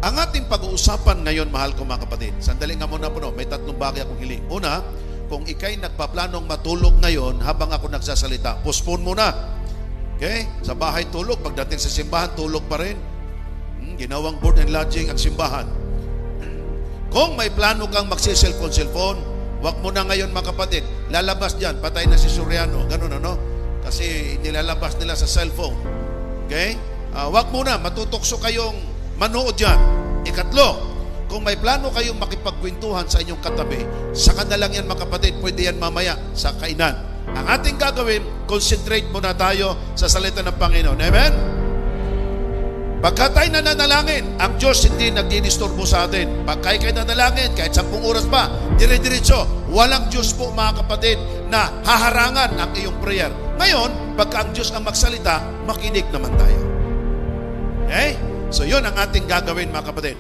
Ang ating pag-uusapan ngayon, mahal ko mga kapatid, sandali nga muna po, no? May tatlong bagay akong hiling. Una, kung ikay nagpaplanong matulog ngayon habang ako nagsasalita, postpone muna. Okay? Sa bahay tulog, pagdating sa simbahan, tulog pa rin. Ginawang board and lodging ang simbahan. Kung may plano kang magsiselfon-selfon, wag mo na ngayon mga kapatid. Lalabas dyan, patay na si Soriano. Ganun ano? Kasi nilalabas nila sa cellphone. Okay? Wag muna, matutokso kayong manood dyan. Ikatlo, kung may plano kayong makipagkwentuhan sa inyong katabi, saka na lang yan mga kapatid, pwede yan mamaya sa kainan. Ang ating gagawin, concentrate muna tayo sa salita ng Panginoon. Amen? Pagka tayo nananalangin, ang Diyos hindi nagdidisturbo sa atin. Pagka kayo nanalangin, kahit 10 oras pa, dire-diretso, walang Diyos po mga kapatid na haharangan ang iyong prayer. Ngayon, pagka ang Diyos ang magsalita, makinig naman tayo. Okay? So yun ang ating gagawin mga kapatid.